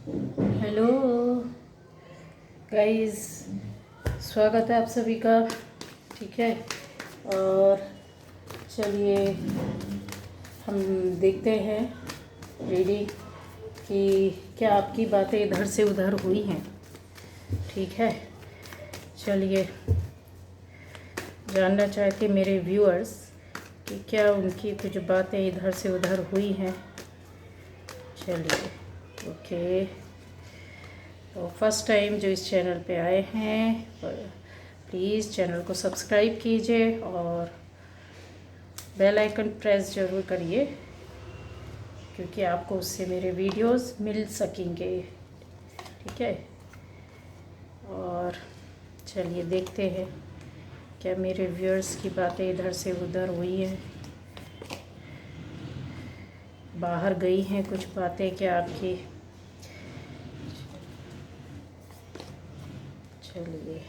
Hello guys, स्वागत है आप सभी का। ठीक है, और चलिए हम देखते हैं रीडिंग कि क्या आपकी बातें इधर से उधर हुई हैं। ठीक है, चलिए जानना चाहते मेरे व्यूअर्स कि क्या उनकी कुछ बातें इधर से उधर हुई हैं। चलिए ओके, तो फर्स्ट टाइम जो इस चैनल पे आए हैं प्लीज़ चैनल को सब्सक्राइब कीजिए और बेल आइकन प्रेस ज़रूर करिए, क्योंकि आपको उससे मेरे वीडियोस मिल सकेंगे। ठीक है, और चलिए देखते हैं क्या मेरे व्यूअर्स की बातें इधर से उधर हुई हैं, बाहर गई हैं कुछ बातें क्या आपकी। चलिए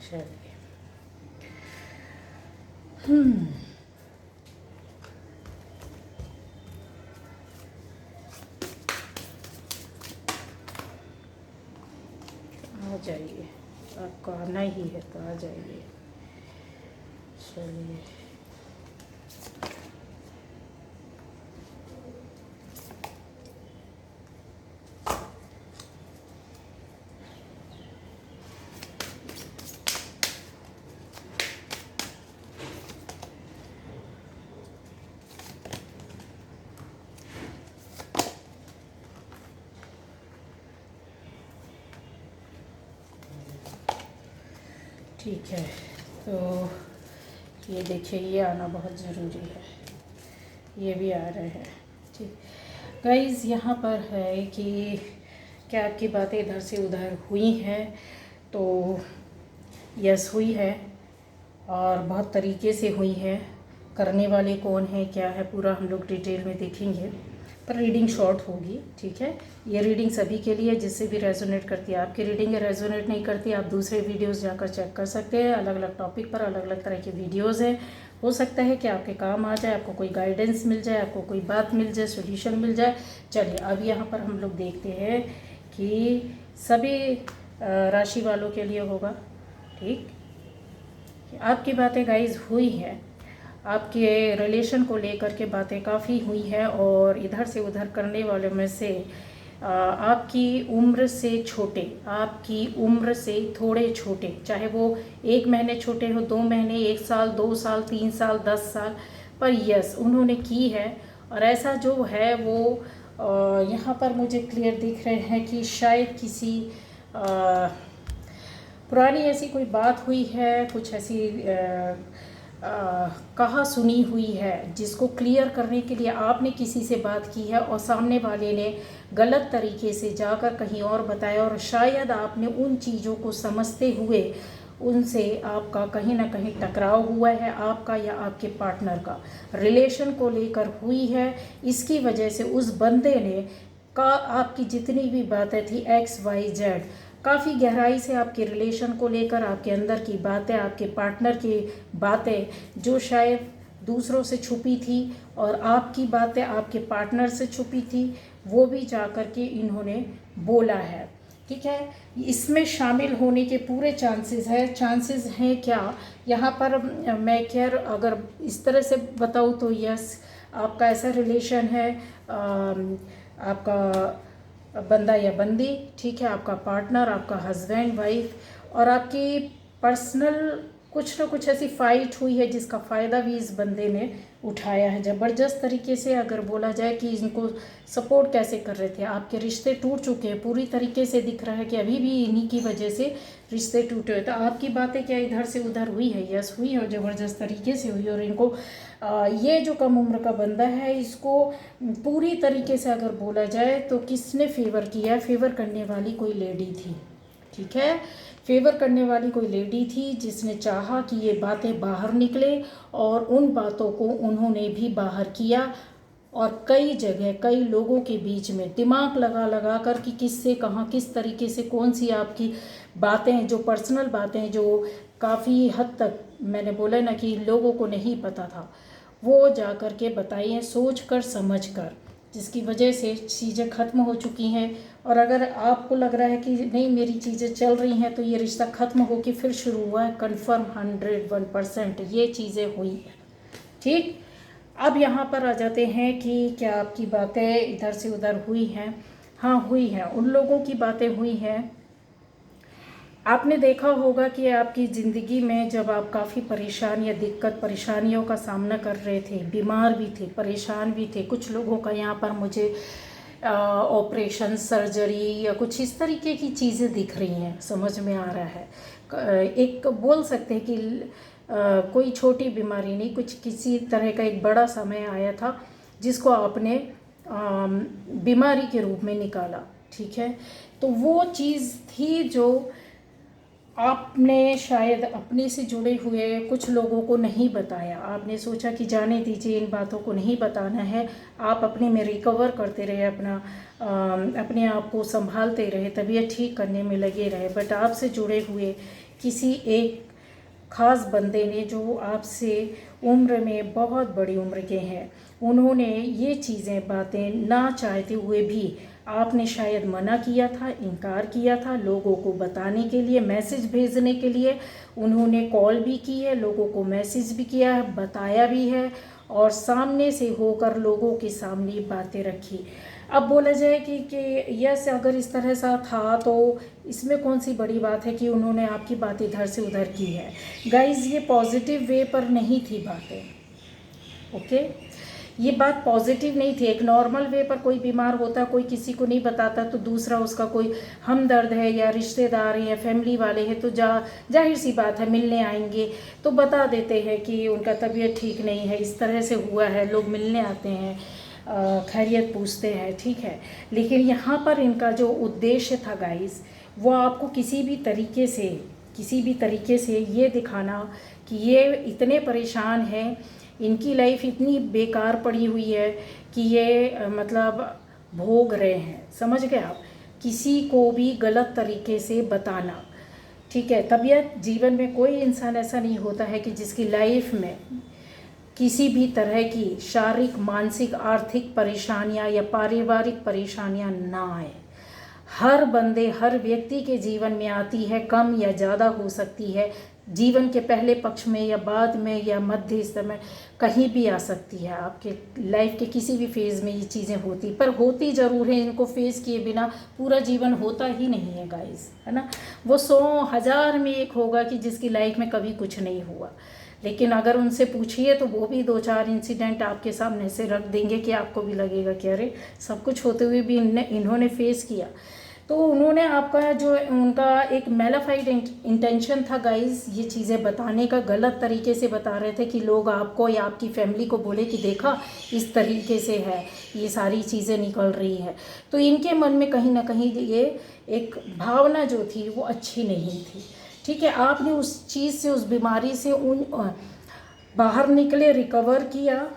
चलिए आ जाइए, आपको आना ही है तो आ जाइए। चलिए ठीक है, तो ये देखिए ये आना बहुत ज़रूरी है, ये भी आ रहे हैं। ठीक गाइस, यहाँ पर है कि क्या आपकी बातें इधर से उधर हुई हैं, तो यस हुई है और बहुत तरीके से हुई है। करने वाले कौन है क्या है पूरा हम लोग डिटेल में देखेंगे, पर रीडिंग शॉर्ट होगी। ठीक है, ये रीडिंग सभी के लिए जिससे भी रेजोनेट करती है। आपकी रीडिंग रेजोनेट नहीं करती, आप दूसरे वीडियोस जाकर चेक कर सकते हैं। अलग अलग टॉपिक पर अलग अलग तरह के वीडियोस हैं। हो सकता है कि आपके काम आ जाए, आपको कोई गाइडेंस मिल जाए, आपको कोई बात मिल जाए, सोल्यूशन मिल जाए। चलिए अब यहाँ पर हम लोग देखते हैं कि सभी राशि वालों के लिए होगा। ठीक, आपकी बातें गाइज हुई हैं, आपके रिलेशन को लेकर के बातें काफ़ी हुई हैं, और इधर से उधर करने वालों में से आपकी उम्र से छोटे, आपकी उम्र से थोड़े छोटे, चाहे वो 1 महीने छोटे हो, 2 महीने, 1 साल, 2 साल, 3 साल, 10 साल, पर यस उन्होंने की है। और ऐसा जो है वो यहाँ पर मुझे क्लियर दिख रहे हैं कि शायद किसी पुरानी ऐसी कोई बात हुई है, कुछ ऐसी कहा सुनी हुई है जिसको क्लियर करने के लिए आपने किसी से बात की है और सामने वाले ने गलत तरीके से जाकर कहीं और बताया, और शायद आपने उन चीज़ों को समझते हुए उनसे आपका कहीं ना कहीं टकराव हुआ है, आपका या आपके पार्टनर का रिलेशन को लेकर हुई है। इसकी वजह से उस बंदे ने का आपकी जितनी भी बातें थी XYZ, काफ़ी गहराई से आपके रिलेशन को लेकर, आपके अंदर की बातें, आपके पार्टनर की बातें जो शायद दूसरों से छुपी थी और आपकी बातें आपके पार्टनर से छुपी थी, वो भी जा कर के इन्होंने बोला है। ठीक है, इसमें शामिल होने के पूरे चांसेस हैं क्या यहाँ पर। मैं खैर अगर इस तरह से बताऊँ तो यस, आपका ऐसा रिलेशन है, आपका बंदा या बंदी, ठीक है, आपका पार्टनर, आपका हस्बैंड वाइफ, और आपकी पर्सनल कुछ ना कुछ ऐसी फाइट हुई है जिसका फ़ायदा भी इस बंदे ने उठाया है ज़बरदस्त तरीके से। अगर बोला जाए कि इनको सपोर्ट कैसे कर रहे थे, आपके रिश्ते टूट चुके हैं पूरी तरीके से, दिख रहा है कि अभी भी इन्हीं की वजह से रिश्ते टूटे हुए। तो आपकी बातें क्या इधर से उधर हुई है? यस हुई है, और ज़बरदस्त तरीके से हुई। और इनको ये जो कम उम्र का बंदा है, इसको पूरी तरीके से अगर बोला जाए तो किसने फेवर किया है? फेवर करने वाली कोई लेडी थी। ठीक है, फेवर करने वाली कोई लेडी थी जिसने चाहा कि ये बातें बाहर निकले, और उन बातों को उन्होंने भी बाहर किया। और कई जगह कई लोगों के बीच में दिमाग लगा लगा कर कि किससे कहाँ किस तरीके से कौन सी आपकी बातें, जो पर्सनल बातें, जो काफ़ी हद तक मैंने बोला ना कि लोगों को नहीं पता था, वो जा कर के बताइए सोच कर समझ कर, जिसकी वजह से चीज़ें ख़त्म हो चुकी हैं। और अगर आपको लग रहा है कि नहीं मेरी चीज़ें चल रही हैं, तो ये रिश्ता ख़त्म हो के फिर शुरू हुआ है, कन्फर्म 101% ये चीज़ें हुई हैं। ठीक, अब यहाँ पर आ जाते हैं कि क्या आपकी बातें इधर से उधर हुई हैं? हाँ हुई हैं, उन लोगों की बातें हुई हैं। आपने देखा होगा कि आपकी ज़िंदगी में जब आप काफ़ी परेशान या दिक्कत परेशानियों का सामना कर रहे थे, बीमार भी थे, परेशान भी थे, कुछ लोगों का यहाँ पर मुझे ऑपरेशन, सर्जरी या कुछ इस तरीके की चीज़ें दिख रही हैं, समझ में आ रहा है। एक बोल सकते हैं कि कोई छोटी बीमारी नहीं, कुछ किसी तरह का एक बड़ा समय आया था जिसको आपने बीमारी के रूप में निकाला। ठीक है, तो वो चीज़ थी जो आपने शायद अपने से जुड़े हुए कुछ लोगों को नहीं बताया। आपने सोचा कि जाने दीजिए, इन बातों को नहीं बताना है। आप अपने में रिकवर करते रहे, अपने आप को संभालते रहे, तबीयत ठीक करने में लगे रहे। बट आपसे जुड़े हुए किसी एक ख़ास बंदे ने, जो आपसे उम्र में बहुत बड़ी उम्र के हैं, उन्होंने ये चीज़ें बातें ना चाहते हुए भी आपने शायद मना किया था, इनकार किया था लोगों को बताने के लिए, मैसेज भेजने के लिए। उन्होंने कॉल भी की है, लोगों को मैसेज भी किया है, बताया भी है, और सामने से होकर लोगों के सामने बातें रखी। अब बोला जाए कि यस, अगर इस तरह सा था तो इसमें कौन सी बड़ी बात है कि उन्होंने आपकी बात इधर से उधर की है। गाइज़, ये पॉजिटिव वे पर नहीं थी बातें, ओके? ये बात पॉजिटिव नहीं थी। एक नॉर्मल वे पर कोई बीमार होता, कोई किसी को नहीं बताता, तो दूसरा उसका कोई हमदर्द है या रिश्तेदार है या फैमिली वाले हैं, तो जाहिर सी बात है मिलने आएंगे तो बता देते हैं कि उनका तबीयत ठीक नहीं है, इस तरह से हुआ है, लोग मिलने आते हैं, खैरियत पूछते हैं, ठीक है। लेकिन यहाँ पर इनका जो उद्देश्य था गाइस, वो आपको किसी भी तरीके से ये दिखाना कि ये इतने परेशान हैं, इनकी लाइफ इतनी बेकार पड़ी हुई है कि ये मतलब भोग रहे हैं, समझ गए आप? किसी को भी गलत तरीके से बताना, ठीक है। तबीयत, जीवन में कोई इंसान ऐसा नहीं होता है कि जिसकी लाइफ में किसी भी तरह की शारीरिक, मानसिक, आर्थिक परेशानियां या पारिवारिक परेशानियां ना आए। हर बंदे, हर व्यक्ति के जीवन में आती है, कम या ज़्यादा हो सकती है, जीवन के पहले पक्ष में या बाद में या मध्य समय कहीं भी आ सकती है। आपके लाइफ के किसी भी फेज़ में ये चीज़ें होती, पर होती ज़रूर है। इनको फेस किए बिना पूरा जीवन होता ही नहीं है गाइस, है ना। वो 100,000 में एक होगा कि जिसकी लाइफ में कभी कुछ नहीं हुआ। लेकिन अगर उनसे पूछिए तो वो भी 2-4 इंसिडेंट आपके सामने से रख देंगे कि आपको भी लगेगा कि अरे, सब कुछ होते हुए भी इन्होंने फेस किया। तो उन्होंने आपका जो उनका एक मैलिफाइड इंटेंशन था गाइस, ये चीज़ें बताने का, गलत तरीके से बता रहे थे कि लोग आपको या आपकी फैमिली को बोले कि देखा इस तरीके से है, ये सारी चीज़ें निकल रही है। तो इनके मन में कहीं ना कहीं ये एक भावना जो थी वो अच्छी नहीं थी, ठीक है। आपने उस चीज़ से, उस बीमारी से बाहर निकले, रिकवर किया,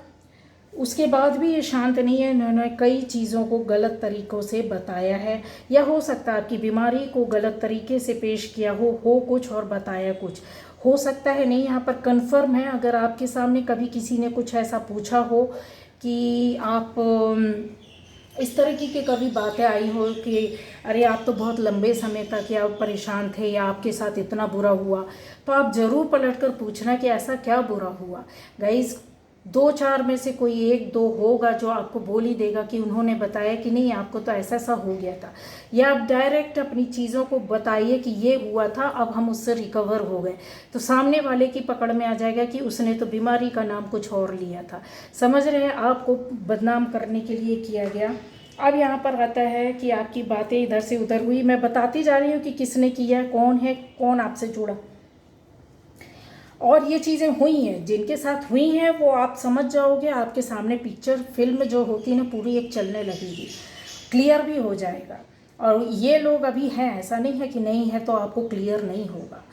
उसके बाद भी ये शांत नहीं है। इन्होंने कई चीज़ों को गलत तरीक़ों से बताया है, या हो सकता है आपकी बीमारी को गलत तरीके से पेश किया हो कुछ और बताया कुछ, हो सकता है नहीं। यहाँ पर कंफर्म है, अगर आपके सामने कभी किसी ने कुछ ऐसा पूछा हो कि आप इस तरह की कभी बातें आई हो कि अरे आप तो बहुत लंबे समय तक या परेशान थे या आपके साथ इतना बुरा हुआ, तो आप ज़रूर पलटकर पूछना कि ऐसा क्या बुरा हुआ। गाइस, 2-4 में से कोई 1-2 होगा जो आपको बोल ही देगा कि उन्होंने बताया कि नहीं आपको तो ऐसा सा हो गया था। या आप डायरेक्ट अपनी चीज़ों को बताइए कि ये हुआ था, अब हम उससे रिकवर हो गए, तो सामने वाले की पकड़ में आ जाएगा कि उसने तो बीमारी का नाम कुछ और लिया था। समझ रहे हैं, आपको बदनाम करने के लिए किया गया। अब यहाँ पर आता है कि आपकी बातें इधर से उधर हुई। मैं बताती जा रही हूँ कि किसने किया, कौन है, कौन आपसे जुड़ा, और ये चीज़ें हुई हैं, जिनके साथ हुई हैं वो आप समझ जाओगे। आपके सामने पिक्चर, फिल्म जो होती है ना, पूरी एक चलने लगेगी, क्लियर भी हो जाएगा। और ये लोग अभी हैं, ऐसा नहीं है कि नहीं है तो आपको क्लियर नहीं होगा।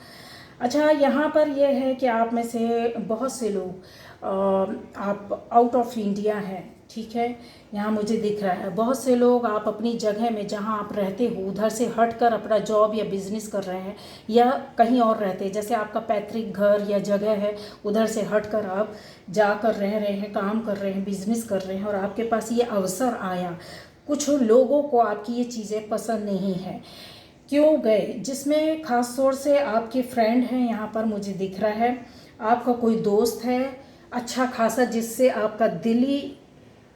अच्छा, यहाँ पर यह है कि आप में से बहुत से लोग आप आउट ऑफ इंडिया हैं, ठीक है। यहाँ मुझे दिख रहा है बहुत से लोग आप अपनी जगह में जहाँ आप रहते हो उधर से हटकर अपना जॉब या बिज़नेस कर रहे हैं, या कहीं और रहते हैं, जैसे आपका पैतृक घर या जगह है उधर से हटकर आप जाकर रह रहे हैं, काम कर रहे हैं, बिज़नेस कर रहे हैं, और आपके पास ये अवसर आया। कुछ लोगों को आपकी ये चीज़ें पसंद नहीं है, क्यों गए, जिसमें ख़ास तौर से आपके फ्रेंड हैं, यहाँ पर मुझे दिख रहा है आपका कोई दोस्त है अच्छा खासा, जिससे आपका दिली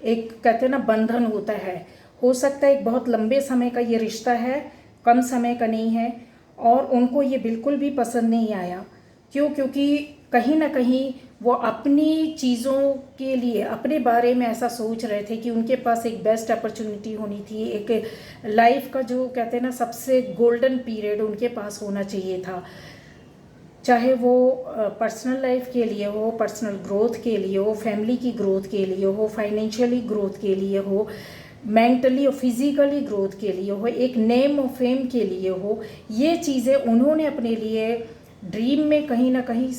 एक कहते हैं ना बंधन होता है। हो सकता है एक बहुत लंबे समय का ये रिश्ता है, कम समय का नहीं है, और उनको ये बिल्कुल भी पसंद नहीं आया। क्यों? क्योंकि कहीं ना कहीं वो अपनी चीज़ों के लिए अपने बारे में ऐसा सोच रहे थे कि उनके पास एक बेस्ट अपॉर्चुनिटी होनी थी, एक लाइफ का जो कहते हैं ना सबसे गोल्डन पीरियड उनके पास होना चाहिए था, चाहे वो पर्सनल लाइफ के लिए हो, पर्सनल ग्रोथ के लिए हो, फैमिली की ग्रोथ के लिए हो, फाइनेंशियली ग्रोथ के लिए हो, मेंटली और फिजिकली ग्रोथ के लिए हो, एक नेम और फेम के लिए हो। ये चीज़ें उन्होंने अपने लिए ड्रीम में कहीं ना कहीं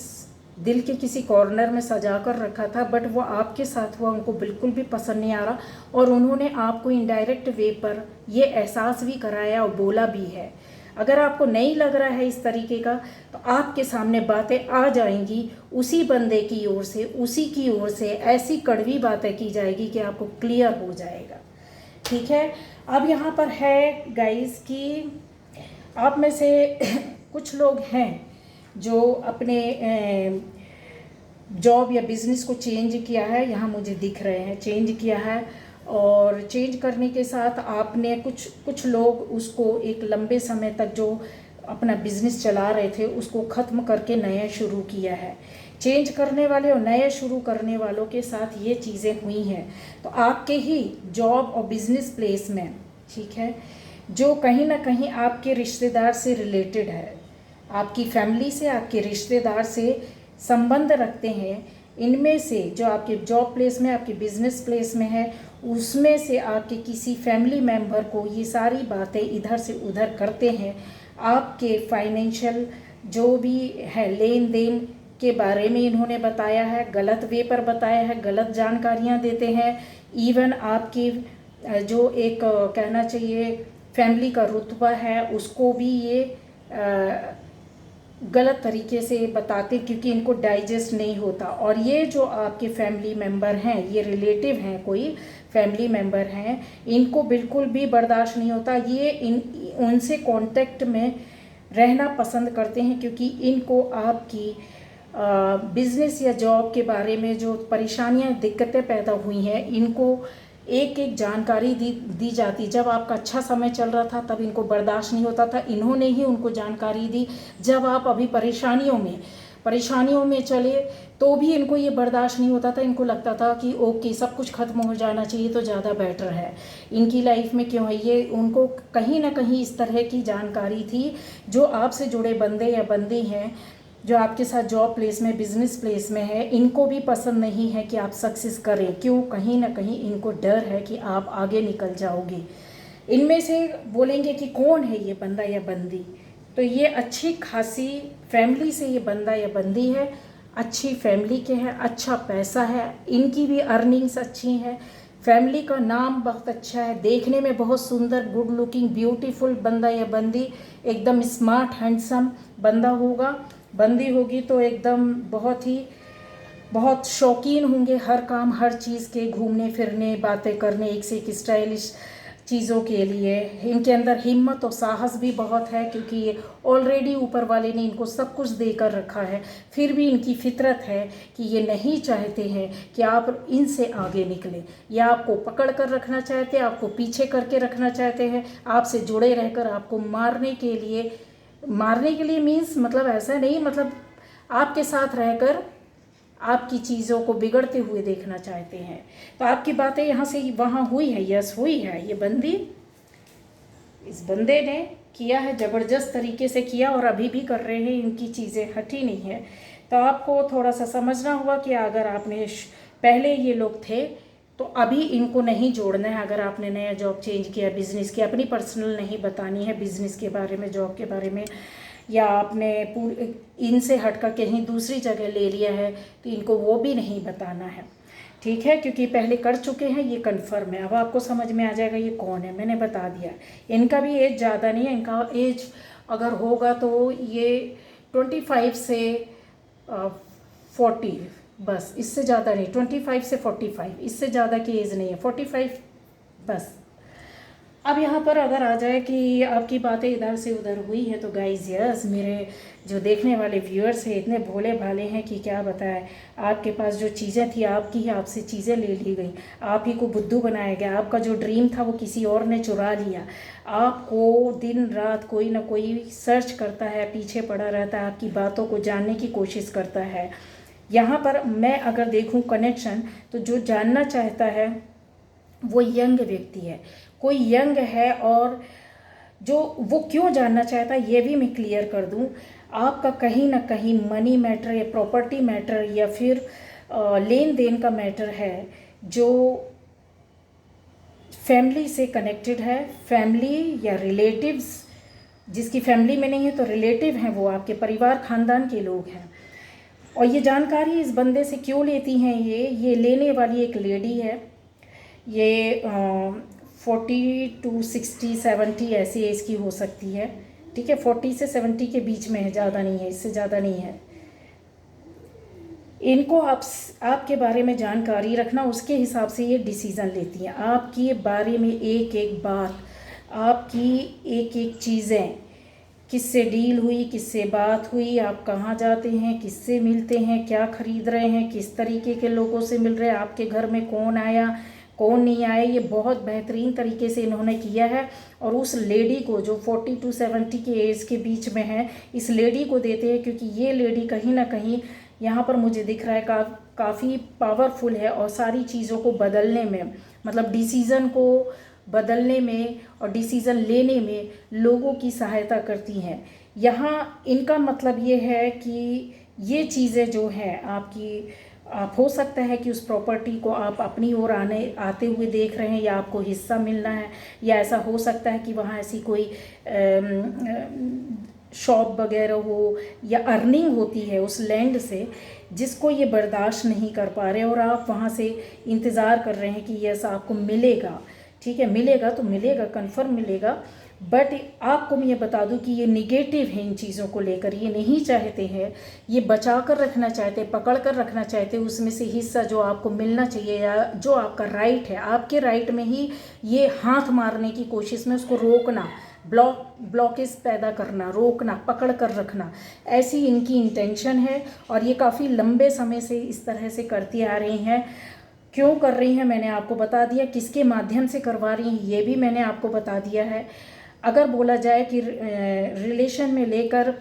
दिल के किसी कॉर्नर में सजा कर रखा था, बट वो आपके साथ हुआ उनको बिल्कुल भी पसंद नहीं आ रहा, और उन्होंने आपको इनडायरेक्ट वे पर ये एहसास भी कराया और बोला भी है। अगर आपको नहीं लग रहा है इस तरीके का, तो आपके सामने बातें आ जाएंगी उसी बंदे की ओर से, उसी की ओर से ऐसी कड़वी बातें की जाएगी कि आपको क्लियर हो जाएगा, ठीक है। अब यहाँ पर है गाइस कि आप में से कुछ लोग हैं जो अपने जॉब या बिज़नेस को चेंज किया है, यहाँ मुझे दिख रहे हैं चेंज किया है, और चेंज करने के साथ आपने कुछ लोग उसको एक लंबे समय तक जो अपना बिज़नेस चला रहे थे उसको ख़त्म करके नया शुरू किया है। चेंज करने वाले और नया शुरू करने वालों के साथ ये चीज़ें हुई हैं, तो आपके ही जॉब और बिज़नेस प्लेस में, ठीक है, जो कहीं ना कहीं आपके रिश्तेदार से रिलेटेड है, आपकी फैमिली से, आपके रिश्तेदार से संबंध रखते हैं, इनमें से जो आपके जॉब प्लेस में, आपके बिजनेस प्लेस में है, उसमें से आपके किसी फैमिली मेम्बर को ये सारी बातें इधर से उधर करते हैं, आपके फाइनेंशियल जो भी है लेन देन के बारे में इन्होंने बताया है, गलत वे पर बताया है, गलत जानकारियां देते हैं। इवन आपकी जो एक कहना चाहिए फैमिली का रुतबा है उसको भी ये गलत तरीके से बताते, क्योंकि इनको डाइजेस्ट नहीं होता। और ये जो आपके फैमिली मेंबर हैं, ये रिलेटिव हैं, कोई फैमिली मेंबर हैं, इनको बिल्कुल भी बर्दाश्त नहीं होता, ये उनसे कांटेक्ट में रहना पसंद करते हैं, क्योंकि इनको आपकी बिज़नेस या जॉब के बारे में जो परेशानियां दिक्कतें पैदा हुई हैं, इनको एक एक जानकारी दी जाती। जब आपका अच्छा समय चल रहा था तब इनको बर्दाश्त नहीं होता था, इन्होंने ही उनको जानकारी दी। जब आप अभी परेशानियों में चले तो भी इनको ये बर्दाश्त नहीं होता था, इनको लगता था कि ओके सब कुछ ख़त्म हो जाना चाहिए तो ज़्यादा बेटर है, इनकी लाइफ में क्यों है ये। उनको कहीं ना कहीं इस तरह की जानकारी थी। जो आपसे जुड़े बंदे या बंदी हैं, जो आपके साथ जॉब प्लेस में, बिजनेस प्लेस में है, इनको भी पसंद नहीं है कि आप सक्सेस करें। क्यों? कहीं ना कहीं इनको डर है कि आप आगे निकल जाओगे। इनमें से बोलेंगे कि कौन है ये बंदा या बंदी, तो ये अच्छी खासी फैमिली से ये बंदा या बंदी है, अच्छी फैमिली के हैं, अच्छा पैसा है, इनकी भी अर्निंग्स अच्छी हैं, फैमिली का नाम बहुत अच्छा है, देखने में बहुत सुंदर, गुड लुकिंग, ब्यूटीफुल बंदा या बंदी, एकदम स्मार्ट हैंडसम बंदा होगा, बंदी होगी तो एकदम बहुत शौकीन होंगे हर काम हर चीज़ के, घूमने फिरने, बातें करने, एक से एक स्टाइलिश चीज़ों के लिए। इनके अंदर हिम्मत और साहस भी बहुत है, क्योंकि ये ऑलरेडी ऊपर वाले ने इनको सब कुछ देकर रखा है। फिर भी इनकी फितरत है कि ये नहीं चाहते हैं कि आप इनसे आगे निकले, या आपको पकड़ कर रखना चाहते हैं, आपको पीछे करके रखना चाहते हैं, आपसे जुड़े रहकर आपको मारने के लिए मीन्स मतलब ऐसा नहीं, मतलब आपके साथ रहकर आपकी चीज़ों को बिगड़ते हुए देखना चाहते हैं। तो आपकी बातें यहाँ से वहाँ हुई है, यस हुई है। ये बंदी, इस बंदे ने किया है, ज़बरदस्त तरीके से किया और अभी भी कर रहे हैं, इनकी चीज़ें हटी नहीं है। तो आपको थोड़ा सा समझना होगा कि अगर आपने पहले ये लोग थे तो अभी इनको नहीं जोड़ना है। अगर आपने नया जॉब चेंज किया, बिज़नेस की अपनी पर्सनल नहीं बतानी है, बिज़नेस के बारे में, जॉब के बारे में, या आपने इनसे हटकर कहीं दूसरी जगह ले लिया है तो इनको वो भी नहीं बताना है, ठीक है, क्योंकि पहले कर चुके हैं, ये कन्फर्म है। अब आपको समझ में आ जाएगा ये कौन है, मैंने बता दिया। इनका भी एज ज़्यादा नहीं है, इनका एज अगर होगा तो ये 25 से 40, बस, इससे ज़्यादा नहीं। 25 से 45, इससे ज़्यादा की एज नहीं है, 45 बस। अब यहाँ पर अगर आ जाए कि आपकी बातें इधर से उधर हुई है तो गाइज यस, मेरे जो देखने वाले व्यूअर्स हैं इतने भोले भाले हैं कि क्या बताएं। आपके पास जो चीज़ें थी आपकी ही, आपसे चीज़ें ले ली गई, आप ही को बुद्धू बनाया गया, आपका जो ड्रीम था वो किसी और ने चुरा लिया। आपको दिन रात कोई ना कोई सर्च करता है, पीछे पड़ा रहता है, आपकी बातों को जानने की कोशिश करता है। यहाँ पर मैं अगर देखूँ कनेक्शन, तो जो जानना चाहता है वो यंग व्यक्ति है, कोई यंग है, और जो वो क्यों जानना चाहता है ये भी मैं क्लियर कर दूं। आपका कहीं ना कहीं मनी मैटर या प्रॉपर्टी मैटर या फिर लेन देन का मैटर है जो फैमिली से कनेक्टेड है। फैमिली या रिलेटिव्स, जिसकी फैमिली में नहीं है तो रिलेटिव हैं, वो आपके परिवार खानदान के लोग हैं। और ये जानकारी इस बंदे से क्यों लेती हैं, ये लेने वाली एक लेडी है। ये 40 to 60 70 ऐसी एज की हो सकती है, ठीक है, 40 से 70 के बीच में है, ज़्यादा नहीं है, इससे ज़्यादा नहीं है। इनको आपके बारे में जानकारी रखना, उसके हिसाब से ये डिसीज़न लेती हैं आपके बारे में। एक एक बात, आपकी एक एक चीज़ें, किससे डील हुई, किससे बात हुई, आप कहाँ जाते हैं, किससे मिलते हैं, क्या खरीद रहे हैं, किस तरीके के लोगों से मिल रहे हैं, आपके घर में कौन आया कौन नहीं आया, ये बहुत बेहतरीन तरीके से इन्होंने किया है। और उस लेडी को जो 40 to 70 के एज के बीच में है, इस लेडी को देते हैं, क्योंकि ये लेडी कहीं ना कहीं यहाँ पर मुझे दिख रहा है काफ़ी पावरफुल है, और सारी चीज़ों को बदलने में, मतलब डिसीज़न को बदलने में और डिसीज़न लेने में लोगों की सहायता करती हैं। यहाँ इनका मतलब ये है कि ये चीज़ें जो हैं आपकी, आप हो सकता है कि उस प्रॉपर्टी को आप अपनी ओर आते हुए देख रहे हैं, या आपको हिस्सा मिलना है, या ऐसा हो सकता है कि वहाँ ऐसी कोई शॉप वगैरह हो या अर्निंग होती है उस लैंड से, जिसको ये बर्दाश्त नहीं कर पा रहे, और आप वहाँ से इंतज़ार कर रहे हैं कि यस आपको मिलेगा, ठीक है, मिलेगा तो मिलेगा, कन्फर्म मिलेगा। बट आपको मैं ये बता दूं कि ये निगेटिव है इन चीज़ों को लेकर, ये नहीं चाहते हैं, ये बचा कर रखना चाहते हैं, पकड़ कर रखना चाहते हैं उसमें से हिस्सा जो आपको मिलना चाहिए, या जो आपका राइट है, आपके राइट में ही ये हाथ मारने की कोशिश में उसको रोकना, ब्लॉकेज पैदा करना, रोकना, पकड़ कर रखना, ऐसी इनकी इंटेंशन है। और ये काफ़ी लंबे समय से इस तरह से करती आ रही हैं। क्यों कर रही हैं मैंने आपको बता दिया, किसके माध्यम से करवा रही हैं ये भी मैंने आपको बता दिया है। अगर बोला जाए कि रिलेशन में लेकर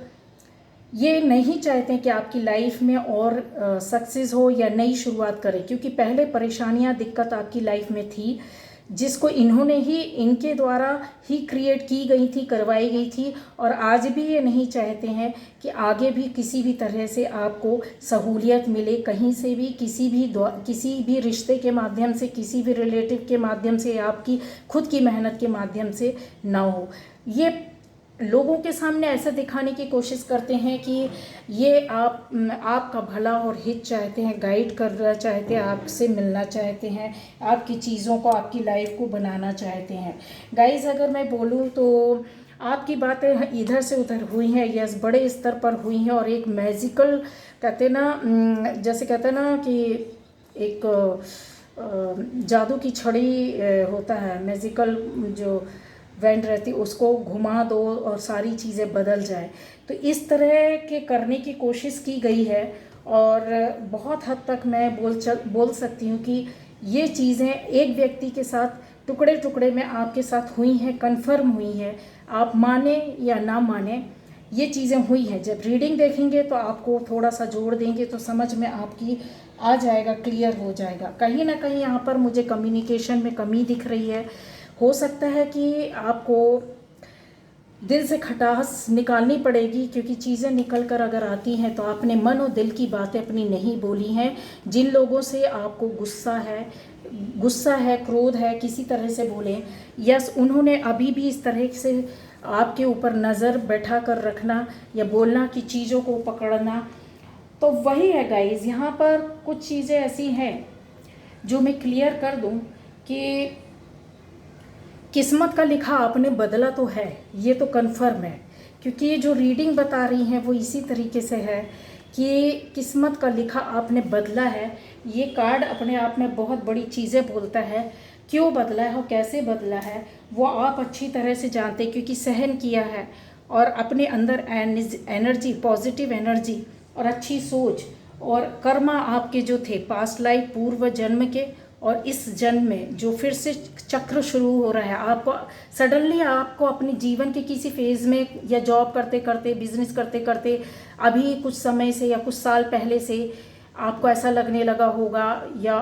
ये नहीं चाहते कि आपकी लाइफ में और सक्सेस हो या नई शुरुआत करें, क्योंकि पहले परेशानियां, दिक्कत आपकी लाइफ में थी, जिसको इन्होंने ही, इनके द्वारा ही क्रिएट की गई थी, करवाई गई थी। और आज भी ये नहीं चाहते हैं कि आगे भी किसी भी तरह से आपको सहूलियत मिले, कहीं से भी, किसी भी रिश्ते के माध्यम से, किसी भी रिलेटिव के माध्यम से, आपकी खुद की मेहनत के माध्यम से ना हो। ये लोगों के सामने ऐसा दिखाने की कोशिश करते हैं कि ये आपका भला और हित चाहते हैं, गाइड करना चाहते हैं, आपसे मिलना चाहते हैं, आपकी चीज़ों को, आपकी लाइफ को बनाना चाहते हैं। गाइस अगर मैं बोलूँ तो आपकी बातें इधर से उधर हुई हैं, यस, बड़े स्तर पर हुई हैं, और एक मैजिकल कहते ना, जैसे कहते ना कि एक जादू की छड़ी होता है, मैजिकल जो वैंड रहती, उसको घुमा दो और सारी चीज़ें बदल जाए, तो इस तरह के करने की कोशिश की गई है। और बहुत हद तक मैं बोल सकती हूँ कि ये चीज़ें एक व्यक्ति के साथ टुकड़े टुकड़े में आपके साथ हुई हैं, कन्फर्म हुई हैं, आप माने या ना माने, ये चीज़ें हुई हैं। जब रीडिंग देखेंगे तो आपको थोड़ा सा जोड़ देंगे तो समझ में आपकी आ जाएगा, क्लियर हो जाएगा। कहीं ना कहीं यहाँ पर मुझे कम्युनिकेशन में कमी दिख रही है। हो सकता है कि आपको दिल से खटास निकालनी पड़ेगी, क्योंकि चीज़ें निकल कर अगर आती हैं तो आपने मन और दिल की बातें अपनी नहीं बोली हैं। जिन लोगों से आपको गुस्सा है, क्रोध है, किसी तरह से बोलें, यस उन्होंने अभी भी इस तरह से आपके ऊपर नज़र बैठा कर रखना या बोलना कि चीज़ों को पकड़ना, तो वही है गाइज़। यहाँ पर कुछ चीज़ें ऐसी हैं जो मैं क्लियर कर दूँ कि किस्मत का लिखा आपने बदला तो है, ये तो कन्फर्म है, क्योंकि ये जो रीडिंग बता रही हैं वो इसी तरीके से है कि किस्मत का लिखा आपने बदला है। ये कार्ड अपने आप में बहुत बड़ी चीज़ें बोलता है। क्यों बदला है और कैसे बदला है वो आप अच्छी तरह से जानते, क्योंकि सहन किया है और अपने अंदर एनर्जी, पॉजिटिव एनर्जी और अच्छी सोच और कर्मा आपके जो थे पास्ट लाइफ, पूर्व जन्म के और इस जन्म में जो फिर से चक्र शुरू हो रहा है, आपको सडनली आपको अपने जीवन के किसी फेज़ में या जॉब करते करते, बिजनेस करते करते, अभी कुछ समय से या कुछ साल पहले से आपको ऐसा लगने लगा होगा, या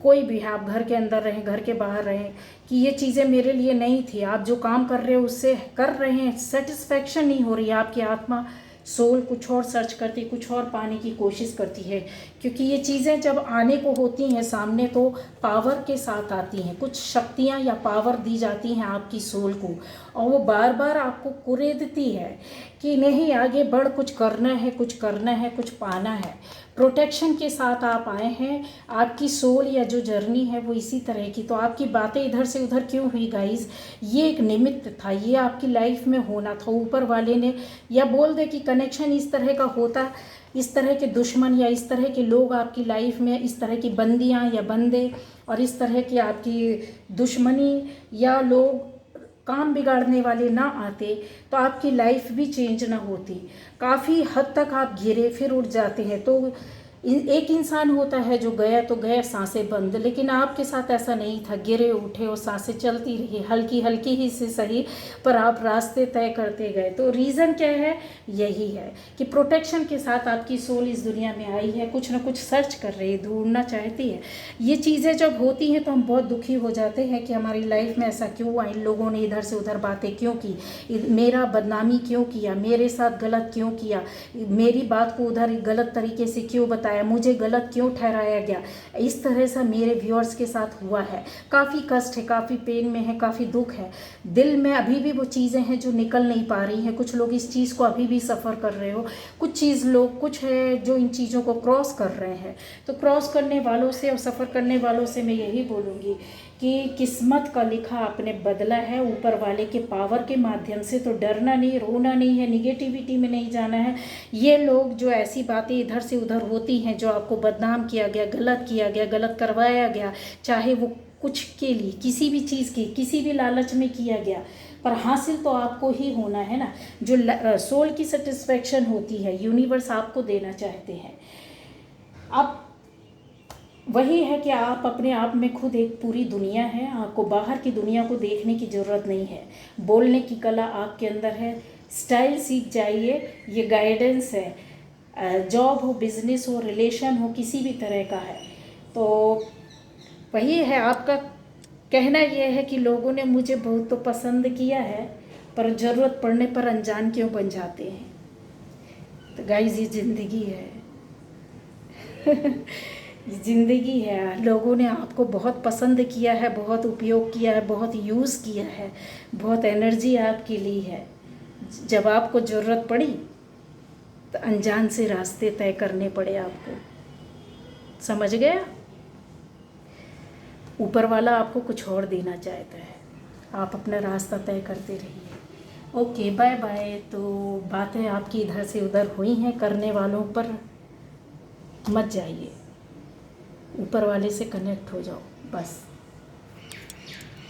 कोई भी है, आप घर के अंदर रहें, घर के बाहर रहें, कि ये चीज़ें मेरे लिए नहीं थी। आप जो काम कर रहे हो उससे कर रहे हैं, सेटिस्फैक्शन नहीं हो रही है, आपकी आत्मा सोल कुछ और सर्च करती, कुछ और पाने की कोशिश करती है, क्योंकि ये चीज़ें जब आने को होती हैं सामने तो पावर के साथ आती हैं, कुछ शक्तियाँ या पावर दी जाती हैं आपकी सोल को, और वो बार बार आपको कुरेदती है कि नहीं आगे बढ़, कुछ करना है, कुछ करना है, कुछ पाना है। प्रोटेक्शन के साथ आप आए हैं, आपकी सोल या जो जर्नी है वो इसी तरह की। तो आपकी बातें इधर से उधर क्यों हुई गाइस, ये एक निमित्त था, ये आपकी लाइफ में होना था। ऊपर वाले ने, या बोल दे कि कनेक्शन इस तरह का होता, इस तरह के दुश्मन या इस तरह के लोग आपकी लाइफ में, इस तरह की बंदियां या बंदे और इस तरह की आपकी दुश्मनी या लोग काम बिगाड़ने वाले ना आते तो आपकी लाइफ भी चेंज ना होती। काफ़ी हद तक आप गिरे फिर उठ जाते हैं। तो एक इंसान होता है जो गया तो गया, सांसें बंद, लेकिन आपके साथ ऐसा नहीं था, गिरे उठे और सांसें चलती रही, हल्की हल्की ही से सही, पर आप रास्ते तय करते गए। तो रीज़न क्या है, यही है कि प्रोटेक्शन के साथ आपकी सोल इस दुनिया में आई है, कुछ ना कुछ सर्च कर रही है, ढूंढना चाहती है। ये चीज़ें जब होती हैं तो हम बहुत दुखी हो जाते हैं कि हमारी लाइफ में ऐसा क्यों हुआ, इन लोगों ने इधर से उधर बातें क्यों की, मेरा बदनामी क्यों किया, मेरे साथ गलत क्यों किया, मेरी बात को उधर गलत तरीके से क्यों बताया, मुझे गलत क्यों ठहराया गया। इस तरह से मेरे व्यूअर्स के साथ हुआ है। काफ़ी कष्ट है, काफ़ी पेन में है, काफ़ी दुख है, दिल में अभी भी वो चीज़ें हैं जो निकल नहीं पा रही हैं। कुछ लोग इस चीज़ को अभी भी सफ़र कर रहे हो, कुछ है जो इन चीज़ों को क्रॉस कर रहे हैं। तो क्रॉस करने वालों से और सफ़र करने वालों से मैं यही बोलूँगी कि किस्मत का लिखा आपने बदला है ऊपर वाले के पावर के माध्यम से। तो डरना नहीं, रोना नहीं है, निगेटिविटी में नहीं जाना है। ये लोग जो ऐसी बातें इधर से उधर होती हैं, जो आपको बदनाम किया गया, गलत करवाया गया, चाहे वो कुछ के लिए, किसी भी चीज़ की, किसी भी लालच में किया गया, पर हासिल तो आपको ही होना है ना। जो सोल की सेटिस्फेक्शन होती है, यूनिवर्स आपको देना चाहते हैं। अब वही है कि आप अपने आप में खुद एक पूरी दुनिया है, आपको बाहर की दुनिया को देखने की ज़रूरत नहीं है। बोलने की कला आपके अंदर है, स्टाइल सीख जाइए, ये गाइडेंस है। जॉब हो, बिजनेस हो, रिलेशन हो, किसी भी तरह का है, तो वही है। आपका कहना यह है कि लोगों ने मुझे बहुत तो पसंद किया है, पर ज़रूरत पड़ने पर अनजान क्यों बन जाते हैं। तो गाइस, ये ज़िंदगी है। ज़िंदगी है। लोगों ने आपको बहुत पसंद किया है, बहुत उपयोग किया है, बहुत यूज़ किया है, बहुत एनर्जी आपकी ली है। जब आपको ज़रूरत पड़ी तो अनजान से रास्ते तय करने पड़े आपको। समझ गया? ऊपर वाला आपको कुछ और देना चाहता है, आप अपना रास्ता तय करते रहिए। Okay, bye bye. तो बातें आपकी इधर से उधर हुई हैं, करने वालों पर मत जाइए, ऊपर वाले से कनेक्ट हो जाओ बस।